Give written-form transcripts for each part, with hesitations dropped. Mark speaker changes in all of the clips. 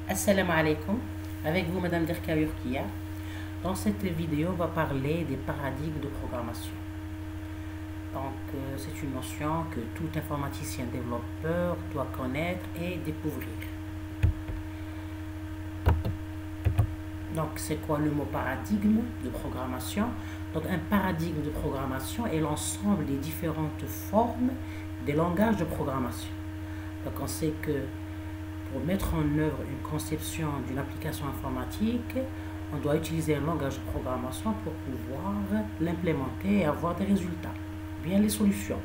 Speaker 1: Assalamu alaikum, avec vous Madame Derka Yurkia. Dans cette vidéo, on va parler des paradigmes de programmation. Donc, c'est une notion que tout informaticien développeur doit connaître et découvrir. Donc, c'est quoi le mot paradigme de programmation? Donc, un paradigme de programmation est l'ensemble des différentes formes des langages de programmation. Donc, on sait que pour mettre en œuvre une conception d'une application informatique, on doit utiliser un langage de programmation pour pouvoir l'implémenter et avoir des résultats, bien les solutions.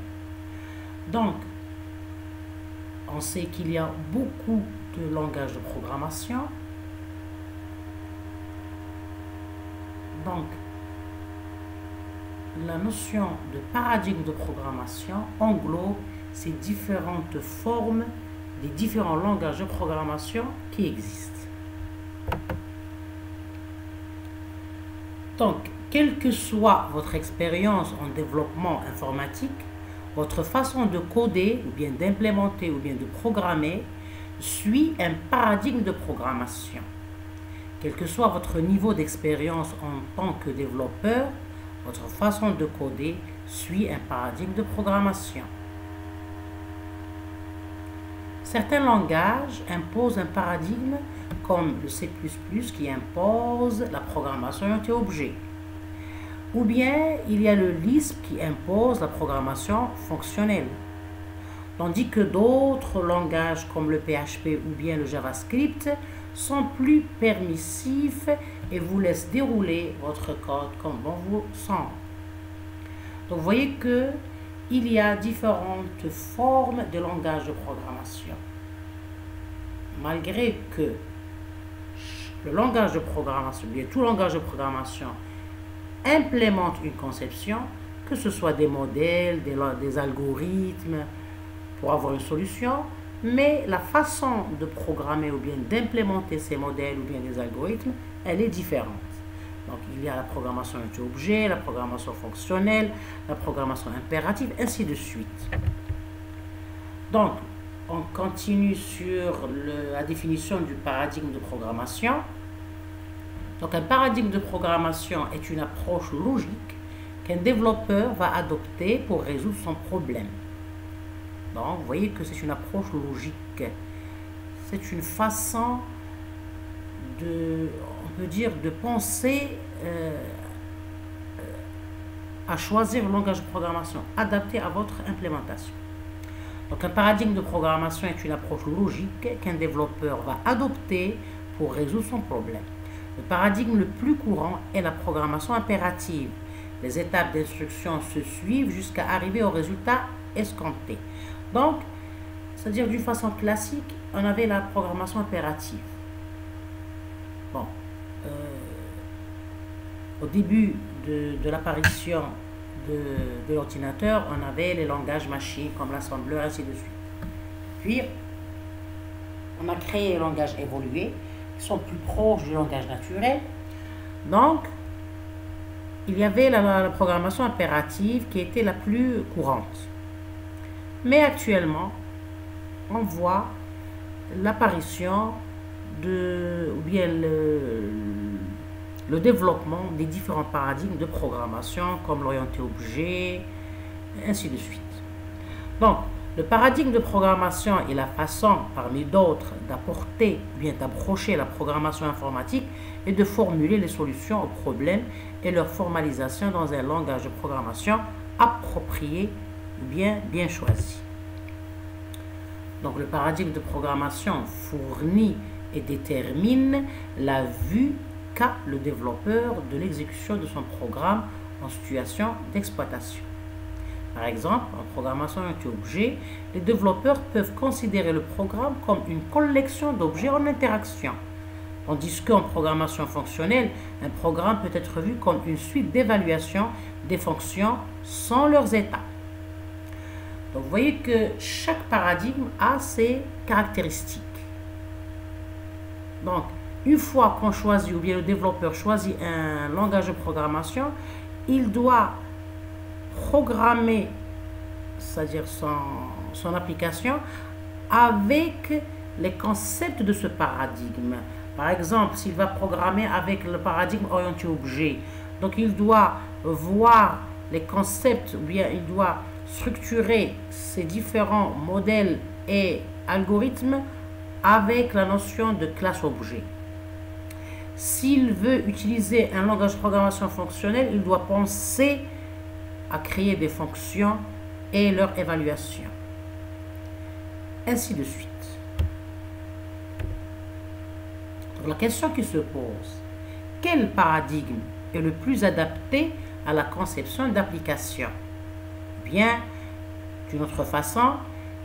Speaker 1: Donc, on sait qu'il y a beaucoup de langages de programmation. Donc, la notion de paradigme de programmation englobe ces différentes formes des différents langages de programmation qui existent. Donc, quelle que soit votre expérience en développement informatique, votre façon de coder ou bien d'implémenter ou bien de programmer suit un paradigme de programmation. Quel que soit votre niveau d'expérience en tant que développeur, votre façon de coder suit un paradigme de programmation. Certains langages imposent un paradigme comme le C++ qui impose la programmation orientée-objet. Ou bien il y a le Lisp qui impose la programmation fonctionnelle. Tandis que d'autres langages comme le PHP ou bien le JavaScript sont plus permissifs et vous laissent dérouler votre code comme bon vous semble. Donc vous voyez que il y a différentes formes de langage de programmation. Malgré que le langage de programmation, bien tout langage de programmation, implémente une conception, que ce soit des modèles, des algorithmes, pour avoir une solution, mais la façon de programmer ou bien d'implémenter ces modèles ou bien des algorithmes, elle est différente. Donc, il y a la programmation objet, la programmation fonctionnelle, la programmation impérative, ainsi de suite. Donc, on continue sur la définition du paradigme de programmation. Donc, un paradigme de programmation est une approche logique qu'un développeur va adopter pour résoudre son problème. Donc, vous voyez que c'est une approche logique. C'est une façon de, on peut dire, de penser à choisir le langage de programmation adapté à votre implémentation. Donc, un paradigme de programmation est une approche logique qu'un développeur va adopter pour résoudre son problème. Le paradigme le plus courant est la programmation impérative. Les étapes d'instruction se suivent jusqu'à arriver au résultat escompté. Donc, c'est-à-dire d'une façon classique, on avait la programmation impérative. Bon, au début de l'apparition de l'ordinateur, on avait les langages machines comme l'assembleur, ainsi de suite. Puis, on a créé les langages évolués qui sont plus proches du langage naturel. Donc, il y avait la programmation impérative qui était la plus courante. Mais actuellement, on voit l'apparition ou bien le développement des différents paradigmes de programmation comme l'orienté-objet, ainsi de suite. Donc, le paradigme de programmation est la façon, parmi d'autres, d'apporter ou bien d'approcher la programmation informatique et de formuler les solutions aux problèmes et leur formalisation dans un langage de programmation approprié ou bien choisi. Donc, le paradigme de programmation fournit et détermine la vue qu'a le développeur de l'exécution de son programme en situation d'exploitation. Par exemple, en programmation orientée-objet, les développeurs peuvent considérer le programme comme une collection d'objets en interaction, tandis qu'en programmation fonctionnelle, un programme peut être vu comme une suite d'évaluation des fonctions sans leurs états. Donc, vous voyez que chaque paradigme a ses caractéristiques. Donc, une fois qu'on choisit, ou bien le développeur choisit un langage de programmation, il doit programmer, c'est-à-dire son application, avec les concepts de ce paradigme. Par exemple, s'il va programmer avec le paradigme orienté objet, donc il doit voir les concepts, ou bien il doit structurer ces différents modèles et algorithmes avec la notion de classe objet. S'il veut utiliser un langage de programmation fonctionnelle, il doit penser à créer des fonctions et leur évaluation. Ainsi de suite. Donc, la question qui se pose, quel paradigme est le plus adapté à la conception d'applications? Bien, d'une autre façon,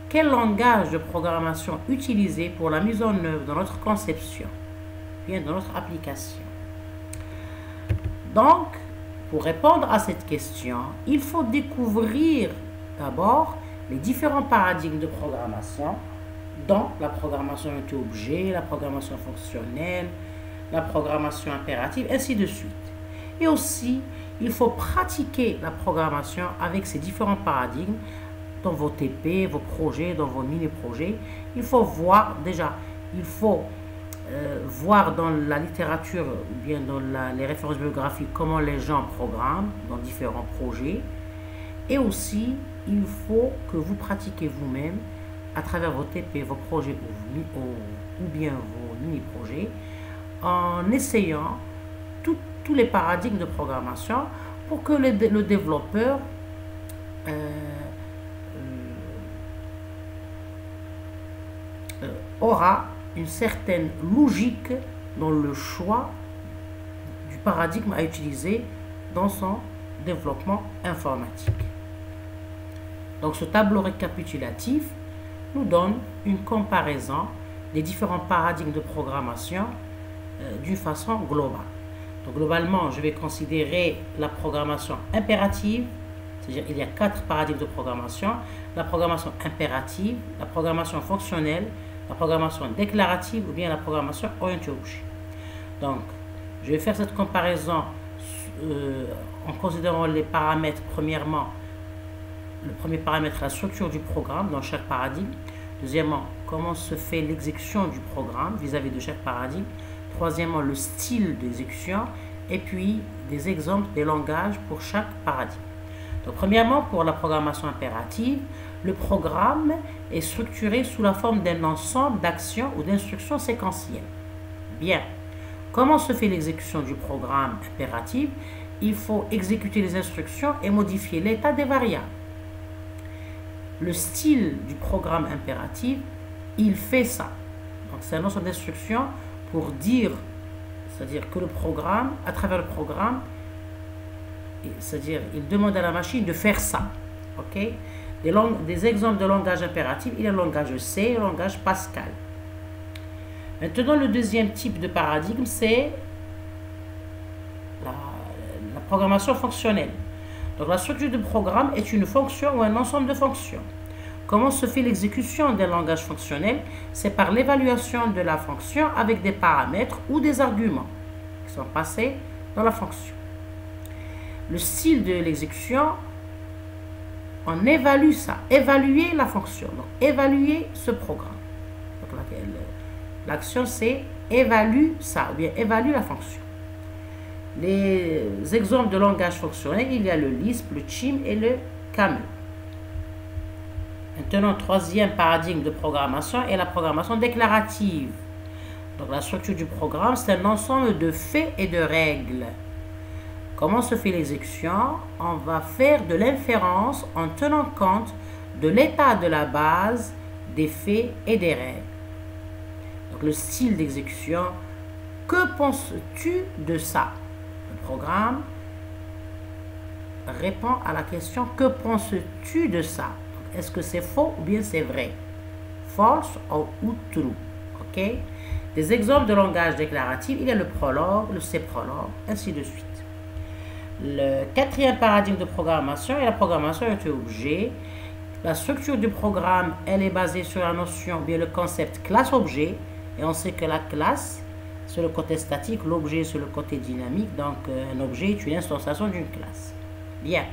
Speaker 1: quel langage de programmation utiliser pour la mise en œuvre de notre conception, bien dans notre application? Donc, pour répondre à cette question, il faut découvrir d'abord les différents paradigmes de programmation, dont la programmation orientée-objet, la programmation fonctionnelle, la programmation impérative, ainsi de suite. Et aussi, il faut pratiquer la programmation avec ces différents paradigmes dans vos TP, vos projets, dans vos mini-projets. Il faut voir déjà, il faut voir dans la littérature ou bien dans les références bibliographiques comment les gens programment dans différents projets. Et aussi, il faut que vous pratiquiez vous-même à travers vos TP, vos projets ou bien vos mini-projets en essayant tous les paradigmes de programmation pour que le développeur aura une certaine logique dans le choix du paradigme à utiliser dans son développement informatique. Donc ce tableau récapitulatif nous donne une comparaison des différents paradigmes de programmation d'une façon globale. Donc globalement, je vais considérer la programmation impérative, c'est-à-dire il y a 4 paradigmes de programmation: la programmation impérative, la programmation fonctionnelle, la programmation déclarative ou bien la programmation orientée objet. Donc, je vais faire cette comparaison en considérant les paramètres. Premièrement, le premier paramètre, la structure du programme dans chaque paradigme. Deuxièmement, comment se fait l'exécution du programme vis-à-vis de chaque paradigme. Troisièmement, le style d'exécution. Et puis, des exemples des langages pour chaque paradigme. Donc, premièrement, pour la programmation impérative, le programme est structuré sous la forme d'un ensemble d'actions ou d'instructions séquentielles. Bien. Comment se fait l'exécution du programme impératif? Il faut exécuter les instructions et modifier l'état des variables. Le style du programme impératif, il fait ça. Donc, c'est un ensemble d'instructions pour dire, c'est-à-dire que le programme, à travers le programme, c'est-à-dire il demande à la machine de faire ça. Ok? Des exemples de langage impératif, il y a le langage C et le langage Pascal. Maintenant, le deuxième type de paradigme, c'est la programmation fonctionnelle. Donc, la structure du programme est une fonction ou un ensemble de fonctions. Comment se fait l'exécution d'un langage fonctionnel? C'est par l'évaluation de la fonction avec des paramètres ou des arguments qui sont passés dans la fonction. Le style de l'exécution, on évalue ça, évaluer la fonction, donc évaluer ce programme. Donc, l'action c'est évalue ça, ou bien évalue la fonction. Les exemples de langage fonctionnel, il y a le Lisp, le CHIM et le Camel. Maintenant, troisième paradigme de programmation est la programmation déclarative. Donc, la structure du programme, c'est un ensemble de faits et de règles. Comment se fait l'exécution? On va faire de l'inférence en tenant compte de l'état de la base, des faits et des règles. Donc, le style d'exécution, que penses-tu de ça? Le programme répond à la question, que penses-tu de ça? Est-ce que c'est faux ou bien c'est vrai? False ou true. Ok? Des exemples de langage déclaratif, il y a le prologue, le C-prologue, ainsi de suite. Le quatrième paradigme de programmation est la programmation orientée objet. La structure du programme, elle est basée sur la notion, bien le concept classe-objet. Et on sait que la classe, c'est le côté statique, l'objet, c'est le côté dynamique. Donc, un objet est une instanciation d'une classe. Bien.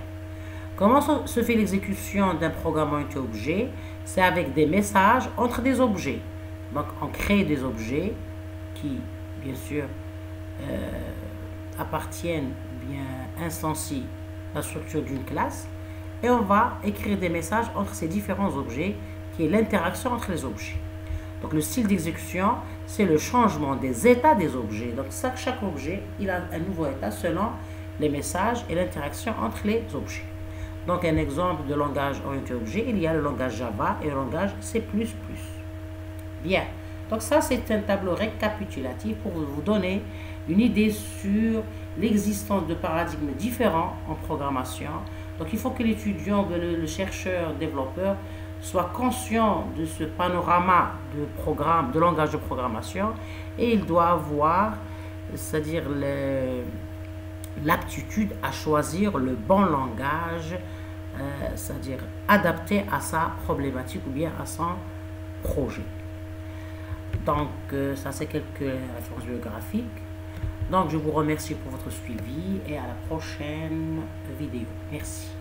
Speaker 1: Comment se fait l'exécution d'un programme orienté objet? C'est avec des messages entre des objets. Donc, on crée des objets qui, bien sûr, appartiennent, bien instancient la structure d'une classe, et on va écrire des messages entre ces différents objets, qui est l'interaction entre les objets. Donc, le style d'exécution, c'est le changement des états des objets. Donc, chaque objet, il a un nouveau état selon les messages et l'interaction entre les objets. Donc, un exemple de langage orienté objet, il y a le langage Java et le langage C++. Bien. Donc, ça, c'est un tableau récapitulatif pour vous donner une idée sur l'existence de paradigmes différents en programmation. Donc, il faut que l'étudiant, le chercheur, développeur, soit conscient de ce panorama de programme, de langage de programmation, et il doit avoir, c'est-à-dire l'aptitude à choisir le bon langage, c'est-à-dire adapté à sa problématique ou bien à son projet. Donc, ça c'est quelques références biographiques. Donc, je vous remercie pour votre suivi et à la prochaine vidéo. Merci.